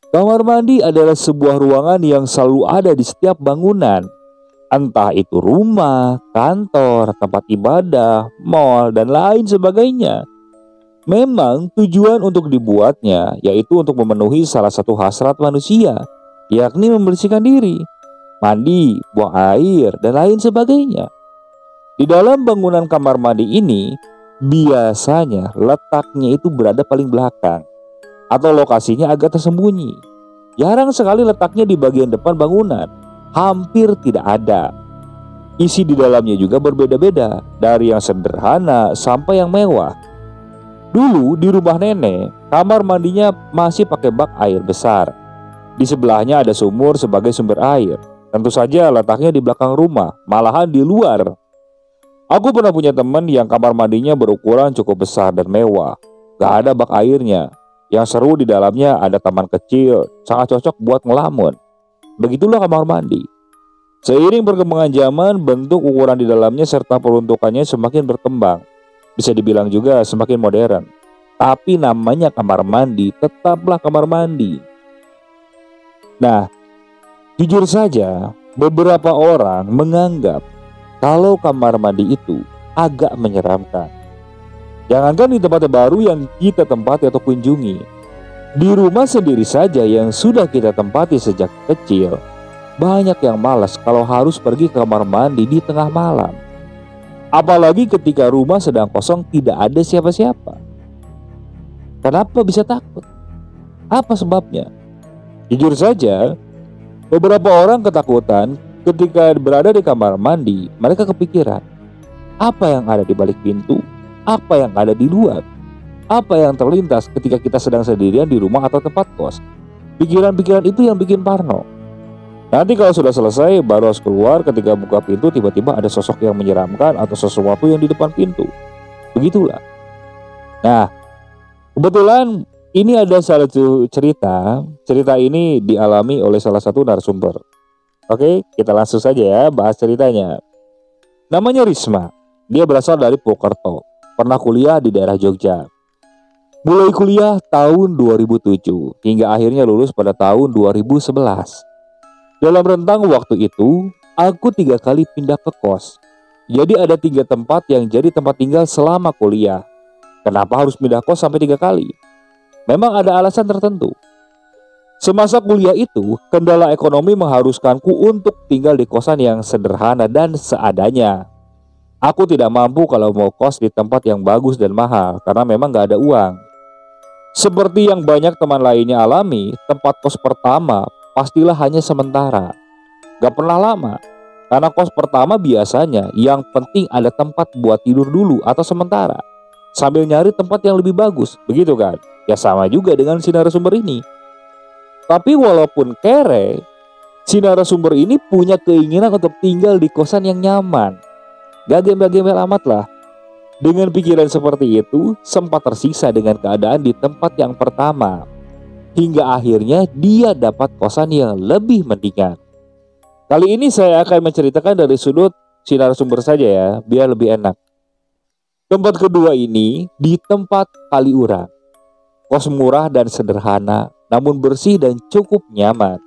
Kamar mandi adalah sebuah ruangan yang selalu ada di setiap bangunan. Entah itu rumah, kantor, tempat ibadah, mal, dan lain sebagainya. Memang tujuan untuk dibuatnya yaitu untuk memenuhi salah satu hasrat manusia, yakni membersihkan diri, mandi, buang air, dan lain sebagainya. Di dalam bangunan kamar mandi ini, biasanya letaknya itu berada paling belakang atau lokasinya agak tersembunyi. Jarang sekali letaknya di bagian depan bangunan, hampir tidak ada. Isi di dalamnya juga berbeda-beda, dari yang sederhana sampai yang mewah. Dulu di rumah nenek, kamar mandinya masih pakai bak air besar. Di sebelahnya ada sumur sebagai sumber air. Tentu saja letaknya di belakang rumah, malahan di luar. Aku pernah punya teman yang kamar mandinya berukuran cukup besar dan mewah. Gak ada bak airnya. Yang seru di dalamnya ada taman kecil, sangat cocok buat ngelamun. Begitulah kamar mandi. Seiring perkembangan zaman, bentuk ukuran di dalamnya serta peruntukannya semakin berkembang. Bisa dibilang juga semakin modern. Tapi namanya kamar mandi tetaplah kamar mandi. Nah, jujur saja, beberapa orang menganggap kalau kamar mandi itu agak menyeramkan. Jangankan di tempat baru yang kita tempati atau kunjungi, di rumah sendiri saja yang sudah kita tempati sejak kecil, banyak yang malas kalau harus pergi ke kamar mandi di tengah malam. Apalagi ketika rumah sedang kosong, tidak ada siapa-siapa. Kenapa bisa takut? Apa sebabnya? Jujur saja, beberapa orang ketakutan ketika berada di kamar mandi. Mereka kepikiran, apa yang ada di balik pintu? Apa yang ada di luar? Apa yang terlintas ketika kita sedang sendirian di rumah atau tempat kos? Pikiran-pikiran itu yang bikin parno. Nanti kalau sudah selesai baru harus keluar, ketika buka pintu tiba-tiba ada sosok yang menyeramkan atau sesuatu yang di depan pintu. Begitulah. Nah, kebetulan ini ada salah satu cerita. Cerita ini dialami oleh salah satu narasumber. Oke, kita langsung saja ya bahas ceritanya. Namanya Risma. Dia berasal dari Purwokerto. Pernah kuliah di daerah Jogja. Mulai kuliah tahun 2007 hingga akhirnya lulus pada tahun 2011. Dalam rentang waktu itu, aku 3 kali pindah ke kos. Jadi ada 3 tempat yang jadi tempat tinggal selama kuliah. Kenapa harus pindah kos sampai 3 kali? Memang ada alasan tertentu. Semasa kuliah itu, kendala ekonomi mengharuskanku untuk tinggal di kosan yang sederhana dan seadanya. Aku tidak mampu kalau mau kos di tempat yang bagus dan mahal, karena memang gak ada uang. Seperti yang banyak teman lainnya alami, tempat kos pertama pastilah hanya sementara, gak pernah lama. Karena kos pertama biasanya yang penting ada tempat buat tidur dulu atau sementara, sambil nyari tempat yang lebih bagus, begitu kan? Ya sama juga dengan si narasumber ini. Tapi walaupun kere, si narasumber ini punya keinginan untuk tinggal di kosan yang nyaman. Gak gembel-gembel amat lah. Dengan pikiran seperti itu, sempat tersiksa dengan keadaan di tempat yang pertama. Hingga akhirnya dia dapat kosan yang lebih mendingan. Kali ini saya akan menceritakan dari sudut si narasumber saja ya, biar lebih enak. Tempat kedua ini di tempat Kaliurang. Kos murah dan sederhana, namun bersih dan cukup nyaman.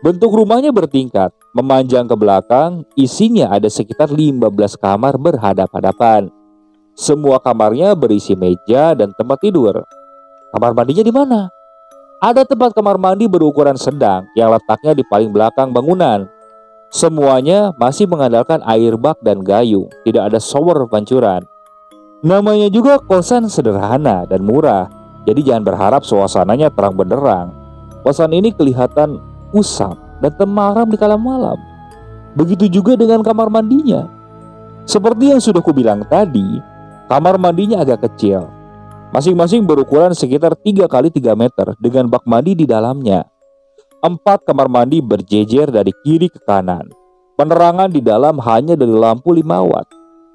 Bentuk rumahnya bertingkat, memanjang ke belakang, isinya ada sekitar 15 kamar berhadap-hadapan. Semua kamarnya berisi meja dan tempat tidur. Kamar mandinya di mana? Ada tempat kamar mandi berukuran sedang yang letaknya di paling belakang bangunan. Semuanya masih mengandalkan air bak dan gayung, tidak ada shower pancuran. Namanya juga kosan sederhana dan murah, jadi jangan berharap suasananya terang benderang. Kosan ini kelihatan usang dan temaram di kala malam. Begitu juga dengan kamar mandinya. Seperti yang sudah kubilang tadi, kamar mandinya agak kecil. Masing-masing berukuran sekitar 3 kali 3 meter dengan bak mandi di dalamnya. 4 kamar mandi berjejer dari kiri ke kanan. Penerangan di dalam hanya dari lampu 5 watt.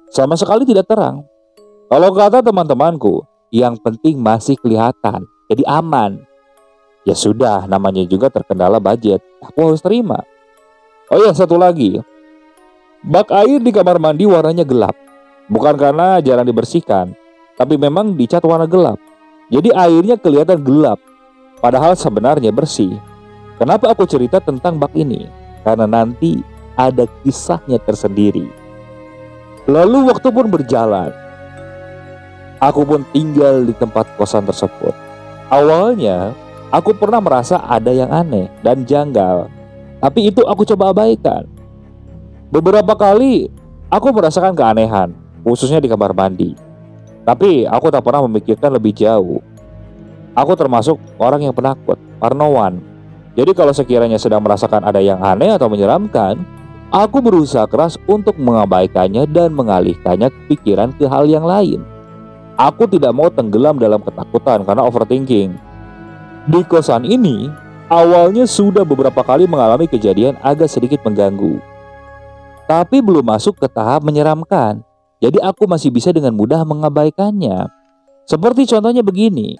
Sama sekali tidak terang. Kalau kata teman-temanku, yang penting masih kelihatan, jadi aman. Ya sudah, namanya juga terkendala budget, aku harus terima. Oh ya, satu lagi. Bak air di kamar mandi warnanya gelap. Bukan karena jarang dibersihkan, tapi memang dicat warna gelap. Jadi airnya kelihatan gelap, padahal sebenarnya bersih. Kenapa aku cerita tentang bak ini? Karena nanti ada kisahnya tersendiri. Lalu waktu pun berjalan. Aku pun tinggal di tempat kosan tersebut. Awalnya, aku pernah merasa ada yang aneh dan janggal. Tapi itu aku coba abaikan. Beberapa kali, aku merasakan keanehan, khususnya di kamar mandi. Tapi aku tak pernah memikirkan lebih jauh. Aku termasuk orang yang penakut, parnoan. Jadi kalau sekiranya sedang merasakan ada yang aneh atau menyeramkan, aku berusaha keras untuk mengabaikannya dan mengalihkannya pikiran ke hal yang lain. Aku tidak mau tenggelam dalam ketakutan karena overthinking. Di kosan ini, awalnya sudah beberapa kali mengalami kejadian agak sedikit mengganggu. Tapi belum masuk ke tahap menyeramkan. Jadi aku masih bisa dengan mudah mengabaikannya. Seperti contohnya begini.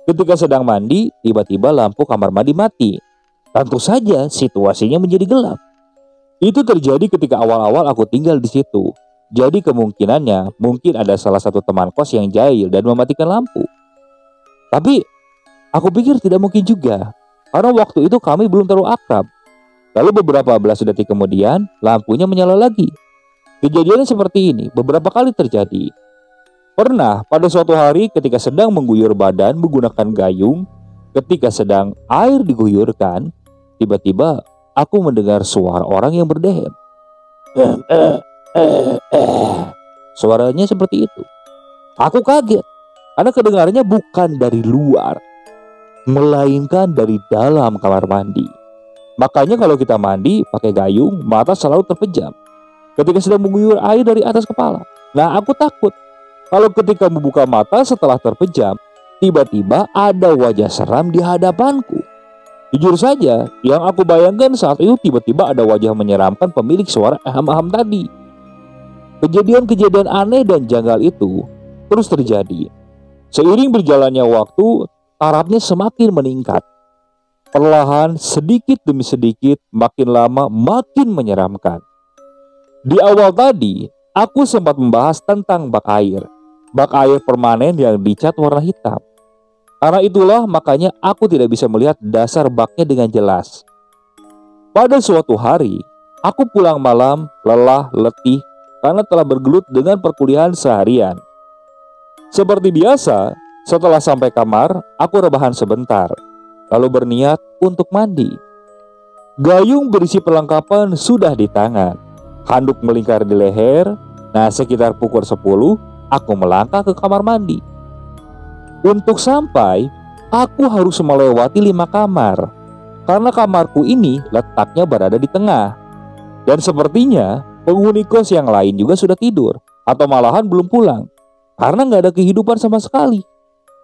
Ketika sedang mandi, tiba-tiba lampu kamar mandi mati. Tentu saja situasinya menjadi gelap. Itu terjadi ketika awal-awal aku tinggal di situ. Jadi kemungkinannya mungkin ada salah satu teman kos yang jahil dan mematikan lampu. Tapi aku pikir tidak mungkin juga, karena waktu itu kami belum terlalu akrab. Lalu beberapa belas detik kemudian lampunya menyala lagi. Kejadiannya seperti ini beberapa kali terjadi. Pernah pada suatu hari ketika sedang mengguyur badan menggunakan gayung, ketika sedang air diguyurkan, tiba-tiba aku mendengar suara orang yang berdehem. Suaranya seperti itu. Aku kaget karena kedengarannya bukan dari luar, melainkan dari dalam kamar mandi. Makanya kalau kita mandi pakai gayung, mata selalu terpejam ketika sedang mengguyur air dari atas kepala. Nah, aku takut kalau ketika membuka mata setelah terpejam, tiba-tiba ada wajah seram di hadapanku. Jujur saja, yang aku bayangkan saat itu tiba-tiba ada wajah menyeramkan pemilik suara aham-aham tadi. Kejadian-kejadian aneh dan janggal itu terus terjadi. Seiring berjalannya waktu, tarafnya semakin meningkat. Perlahan, sedikit demi sedikit, makin lama makin menyeramkan. Di awal tadi, aku sempat membahas tentang bak air. Bak air permanen yang dicat warna hitam. Karena itulah makanya aku tidak bisa melihat dasar baknya dengan jelas. Pada suatu hari, aku pulang malam, lelah, letih, karena telah bergelut dengan perkuliahan seharian. Seperti biasa, setelah sampai kamar, aku rebahan sebentar, lalu berniat untuk mandi. Gayung berisi perlengkapan sudah di tangan, handuk melingkar di leher. Nah, sekitar pukul 10, aku melangkah ke kamar mandi. Untuk sampai, aku harus melewati 5 kamar, karena kamarku ini letaknya berada di tengah. Dan sepertinya penghuni kos yang lain juga sudah tidur, atau malahan belum pulang, karena nggak ada kehidupan sama sekali.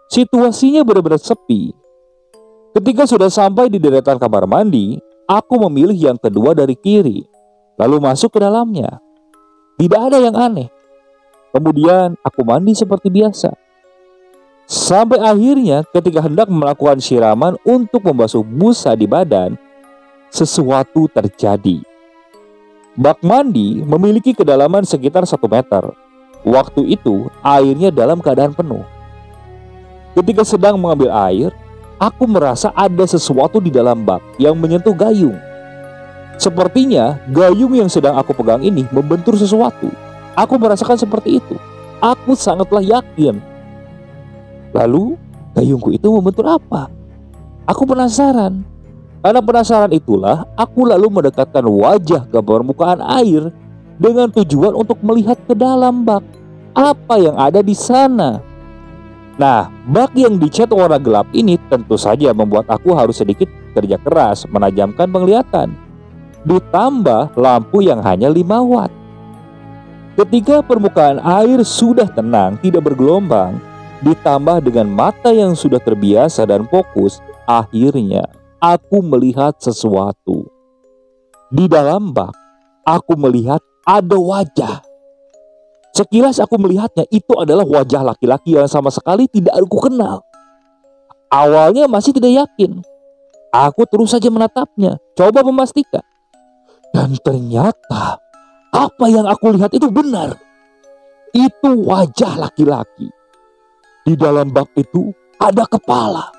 Situasinya benar-benar sepi. Ketika sudah sampai di deretan kamar mandi, aku memilih yang kedua dari kiri, lalu masuk ke dalamnya. Tidak ada yang aneh. Kemudian aku mandi seperti biasa. Sampai akhirnya ketika hendak melakukan siraman untuk membasuh busa di badan, sesuatu terjadi. Bak mandi memiliki kedalaman sekitar 1 meter. Waktu itu airnya dalam keadaan penuh. Ketika sedang mengambil air, aku merasa ada sesuatu di dalam bak yang menyentuh gayung. Sepertinya gayung yang sedang aku pegang ini membentur sesuatu. Aku merasakan seperti itu. Aku sangatlah yakin. Lalu gayungku itu membentur apa? Aku penasaran. Karena penasaran itulah aku lalu mendekatkan wajah ke permukaan air dengan tujuan untuk melihat ke dalam bak. Apa yang ada di sana? Nah, bak yang dicat warna gelap ini tentu saja membuat aku harus sedikit kerja keras menajamkan penglihatan. Ditambah lampu yang hanya 5 watt. Ketika permukaan air sudah tenang, tidak bergelombang, ditambah dengan mata yang sudah terbiasa dan fokus, akhirnya aku melihat sesuatu. Di dalam bak, aku melihat ada wajah. Sekilas aku melihatnya, itu adalah wajah laki-laki yang sama sekali tidak aku kenal. Awalnya masih tidak yakin. Aku terus saja menatapnya, coba memastikan. Dan ternyata apa yang aku lihat itu benar. Itu wajah laki-laki. Di dalam bak itu ada kepala.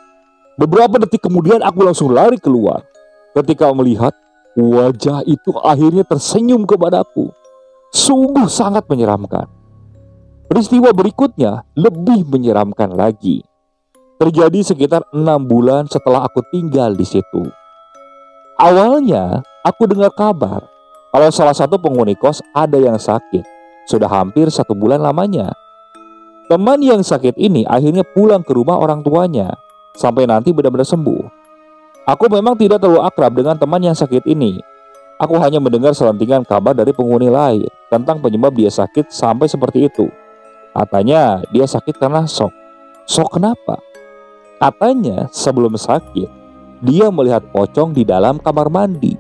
Beberapa detik kemudian aku langsung lari keluar. Ketika melihat wajah itu akhirnya tersenyum kepadaku. Sungguh sangat menyeramkan. Peristiwa berikutnya lebih menyeramkan lagi. Terjadi sekitar 6 bulan setelah aku tinggal di situ. Awalnya aku dengar kabar kalau salah satu penghuni kos ada yang sakit. Sudah hampir 1 bulan lamanya. Teman yang sakit ini akhirnya pulang ke rumah orang tuanya sampai nanti benar-benar sembuh. Aku memang tidak terlalu akrab dengan teman yang sakit ini. Aku hanya mendengar selentingan kabar dari penghuni lain tentang penyebab dia sakit sampai seperti itu. Katanya dia sakit karena shock. Shock kenapa? Katanya sebelum sakit dia melihat pocong di dalam kamar mandi.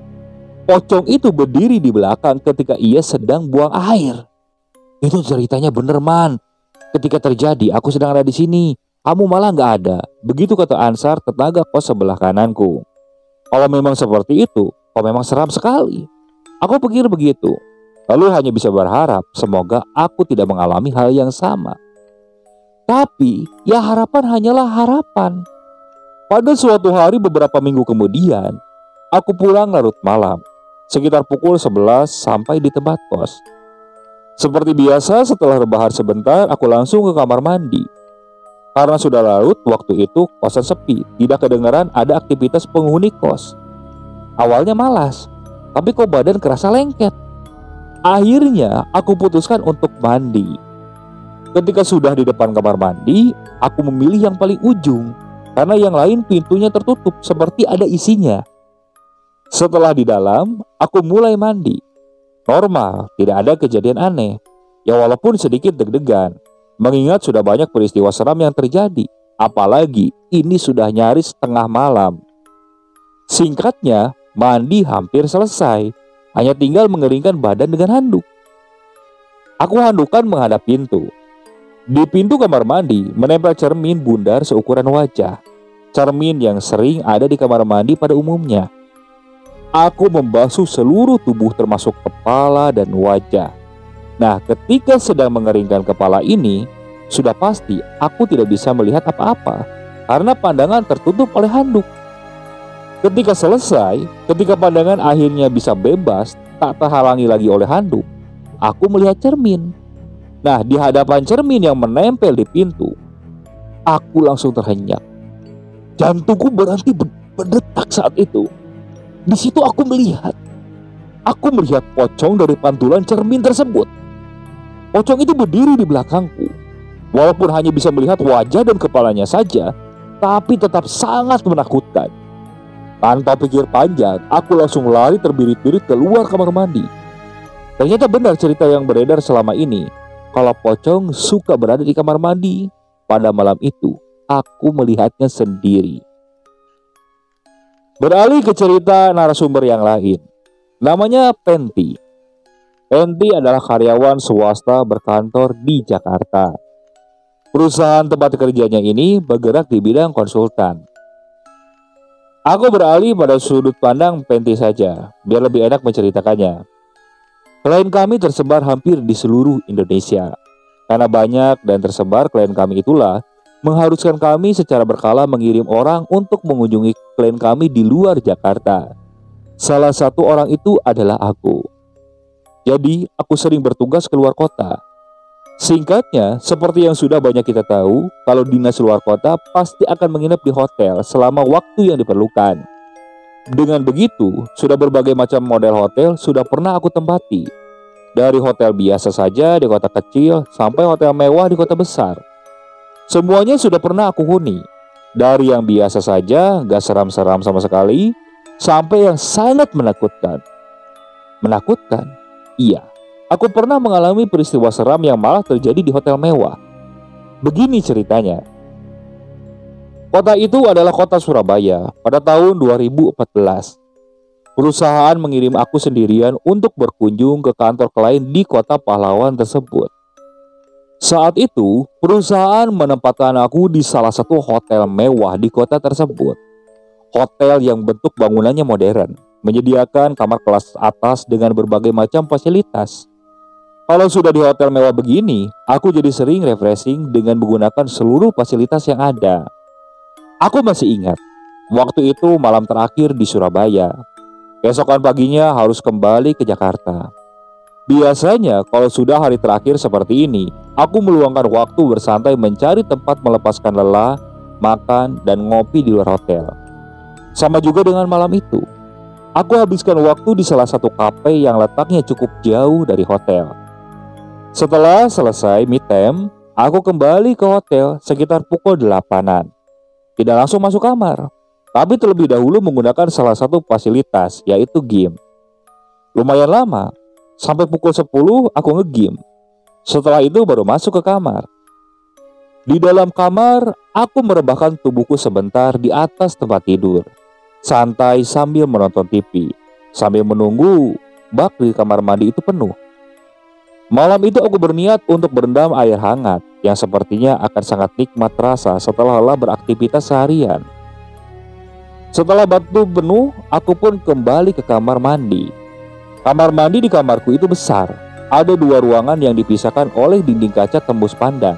Pocong itu berdiri di belakang ketika ia sedang buang air. Itu ceritanya bener, Man. Ketika terjadi, aku sedang ada di sini. Kamu malah nggak ada. Begitu kata Ansar, tetangga kos sebelah kananku. Kalau memang seperti itu, kok memang seram sekali. Aku pikir begitu. Lalu hanya bisa berharap semoga aku tidak mengalami hal yang sama. Tapi, ya harapan hanyalah harapan. Pada suatu hari beberapa minggu kemudian, aku pulang larut malam. Sekitar pukul 11 sampai di tempat kos. Seperti biasa setelah rebahan sebentar aku langsung ke kamar mandi. Karena sudah larut waktu itu kosan sepi, tidak kedengaran ada aktivitas penghuni kos. Awalnya malas, tapi kok badan kerasa lengket. Akhirnya aku putuskan untuk mandi. Ketika sudah di depan kamar mandi, aku memilih yang paling ujung karena yang lain pintunya tertutup seperti ada isinya. Setelah di dalam, aku mulai mandi. Normal, tidak ada kejadian aneh. Ya walaupun sedikit deg-degan, mengingat sudah banyak peristiwa seram yang terjadi. Apalagi ini sudah nyaris tengah malam. Singkatnya, mandi hampir selesai. Hanya tinggal mengeringkan badan dengan handuk. Aku handukkan menghadap pintu. Di pintu kamar mandi menempel cermin bundar seukuran wajah. Cermin yang sering ada di kamar mandi pada umumnya. Aku membasuh seluruh tubuh termasuk kepala dan wajah. Nah, ketika sedang mengeringkan kepala ini, sudah pasti aku tidak bisa melihat apa-apa karena pandangan tertutup oleh handuk. Ketika selesai, ketika pandangan akhirnya bisa bebas, tak terhalangi lagi oleh handuk, aku melihat cermin. Nah, di hadapan cermin yang menempel di pintu, aku langsung terhenyak. Jantungku berhenti berdetak saat itu. Di situ aku melihat pocong dari pantulan cermin tersebut. Pocong itu berdiri di belakangku. Walaupun hanya bisa melihat wajah dan kepalanya saja, tapi tetap sangat menakutkan. Tanpa pikir panjang, aku langsung lari terbirit-birit keluar kamar mandi. Ternyata benar cerita yang beredar selama ini, kalau pocong suka berada di kamar mandi. Pada malam itu, aku melihatnya sendiri. Beralih ke cerita narasumber yang lain. Namanya Penti. Penti adalah karyawan swasta berkantor di Jakarta. Perusahaan tempat kerjanya ini bergerak di bidang konsultan. Aku beralih pada sudut pandang Penti saja, biar lebih enak menceritakannya. Klien kami tersebar hampir di seluruh Indonesia. Karena banyak dan tersebar klien kami itulah mengharuskan kami secara berkala mengirim orang untuk mengunjungi klien kami di luar Jakarta. Salah satu orang itu adalah aku. Jadi, aku sering bertugas keluar kota. Singkatnya, seperti yang sudah banyak kita tahu, kalau dinas luar kota pasti akan menginap di hotel selama waktu yang diperlukan. Dengan begitu, sudah berbagai macam model hotel sudah pernah aku tempati. Dari hotel biasa saja di kota kecil sampai hotel mewah di kota besar. Semuanya sudah pernah aku huni. Dari yang biasa saja, gak seram-seram sama sekali, sampai yang sangat menakutkan. Menakutkan? Iya, aku pernah mengalami peristiwa seram yang malah terjadi di hotel mewah. Begini ceritanya. Kota itu adalah kota Surabaya pada tahun 2014. Perusahaan mengirim aku sendirian untuk berkunjung ke kantor klien di kota pahlawan tersebut. Saat itu, perusahaan menempatkan aku di salah satu hotel mewah di kota tersebut. Hotel yang bentuk bangunannya modern, menyediakan kamar kelas atas dengan berbagai macam fasilitas. Kalau sudah di hotel mewah begini, aku jadi sering refreshing dengan menggunakan seluruh fasilitas yang ada. Aku masih ingat, waktu itu malam terakhir di Surabaya. Keesokan paginya harus kembali ke Jakarta. Biasanya kalau sudah hari terakhir seperti ini, aku meluangkan waktu bersantai mencari tempat melepaskan lelah, makan, dan ngopi di luar hotel. Sama juga dengan malam itu. Aku habiskan waktu di salah satu kafe yang letaknya cukup jauh dari hotel. Setelah selesai me time, aku kembali ke hotel sekitar pukul 8-an. Tidak langsung masuk kamar, tapi terlebih dahulu menggunakan salah satu fasilitas, yaitu game. Lumayan lama, sampai pukul 10 aku nge-game. Setelah itu baru masuk ke kamar. Di dalam kamar, aku merebahkan tubuhku sebentar di atas tempat tidur, santai sambil menonton TV, sambil menunggu bak di kamar mandi itu penuh. Malam itu aku berniat untuk berendam air hangat yang sepertinya akan sangat nikmat rasa setelah lelah beraktivitas seharian. Setelah batu penuh, aku pun kembali ke kamar mandi. Kamar mandi di kamarku itu besar. Ada 2 ruangan yang dipisahkan oleh dinding kaca tembus pandang.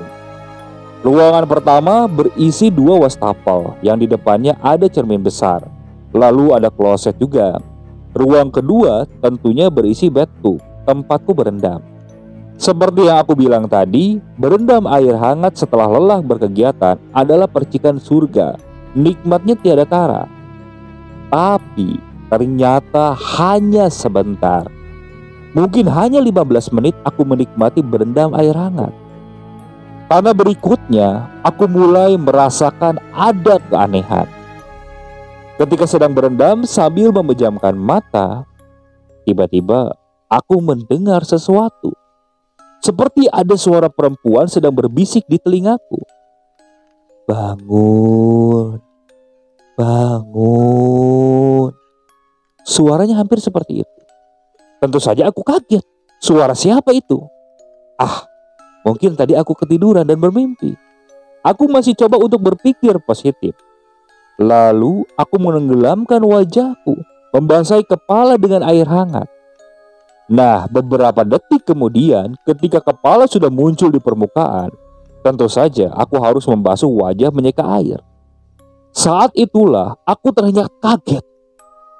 Ruangan pertama berisi 2 wastafel yang di depannya ada cermin besar. Lalu ada kloset juga. Ruang kedua tentunya berisi bathtub, tempatku berendam. Seperti yang aku bilang tadi, berendam air hangat setelah lelah berkegiatan adalah percikan surga. Nikmatnya tiada tara. Tapi ternyata hanya sebentar. Mungkin hanya 15 menit aku menikmati berendam air hangat. Karena berikutnya aku mulai merasakan ada keanehan. Ketika sedang berendam sambil memejamkan mata, tiba-tiba aku mendengar sesuatu. Seperti ada suara perempuan sedang berbisik di telingaku. Bangun, bangun. Suaranya hampir seperti itu. Tentu saja aku kaget. Suara siapa itu? Mungkin tadi aku ketiduran dan bermimpi. Aku masih coba untuk berpikir positif. Lalu aku menenggelamkan wajahku, membasahi kepala dengan air hangat. Nah, beberapa detik kemudian ketika kepala sudah muncul di permukaan, tentu saja aku harus membasuh wajah menyeka air. Saat itulah aku terhenyak kaget.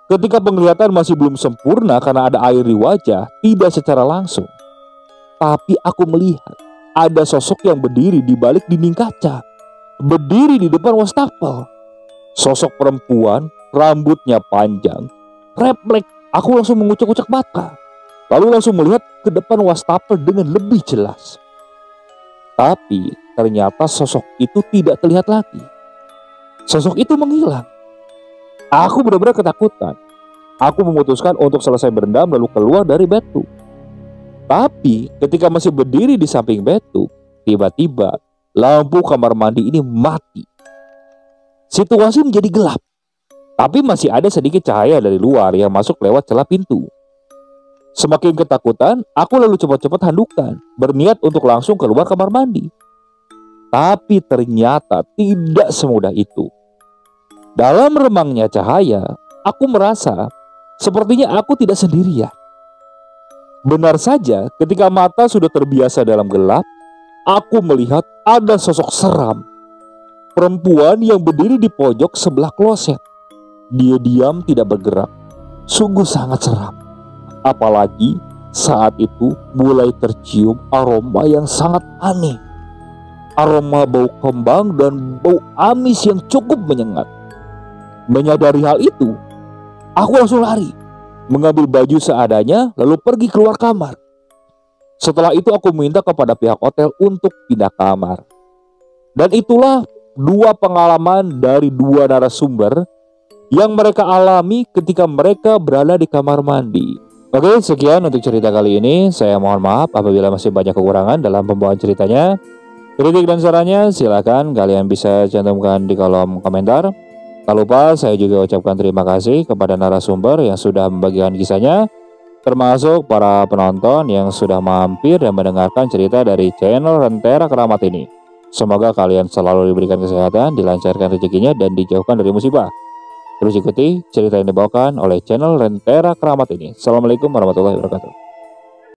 Ketika penglihatan masih belum sempurna karena ada air di wajah, tidak secara langsung. Tapi aku melihat ada sosok yang berdiri di balik dinding kaca, berdiri di depan wastafel. Sosok perempuan, rambutnya panjang, refleks. Aku langsung mengucek-ucek mata, lalu langsung melihat ke depan wastafel dengan lebih jelas. Tapi ternyata sosok itu tidak terlihat lagi. Sosok itu menghilang. Aku benar-benar ketakutan. Aku memutuskan untuk selesai berendam lalu keluar dari bathtub. Tapi ketika masih berdiri di samping bathtub, tiba-tiba lampu kamar mandi ini mati. Situasi menjadi gelap, tapi masih ada sedikit cahaya dari luar yang masuk lewat celah pintu. Semakin ketakutan, aku lalu cepat-cepat handukan, berniat untuk langsung keluar kamar mandi. Tapi ternyata tidak semudah itu. Dalam remangnya cahaya, aku merasa sepertinya aku tidak sendirian. Benar saja, ketika mata sudah terbiasa dalam gelap, aku melihat ada sosok seram. Perempuan yang berdiri di pojok sebelah kloset. Dia diam tidak bergerak. Sungguh sangat seram. Apalagi saat itu mulai tercium aroma yang sangat aneh. Aroma bau kembang dan bau amis yang cukup menyengat. Menyadari hal itu, aku langsung lari, mengambil baju seadanya lalu pergi keluar kamar. Setelah itu aku minta kepada pihak hotel untuk pindah kamar. Dan itulah 2 pengalaman dari 2 narasumber yang mereka alami ketika mereka berada di kamar mandi. Oke, sekian untuk cerita kali ini. Saya mohon maaf apabila masih banyak kekurangan dalam pembawaan ceritanya. Kritik dan sarannya silakan kalian bisa cantumkan di kolom komentar. Tak lupa saya juga ucapkan terima kasih kepada narasumber yang sudah membagikan kisahnya, termasuk para penonton yang sudah mampir dan mendengarkan cerita dari channel Rentera Keramat ini. Semoga kalian selalu diberikan kesehatan, dilancarkan rezekinya, dan dijauhkan dari musibah. Terus ikuti cerita yang dibawakan oleh channel Rentera Keramat ini. Assalamualaikum warahmatullahi wabarakatuh.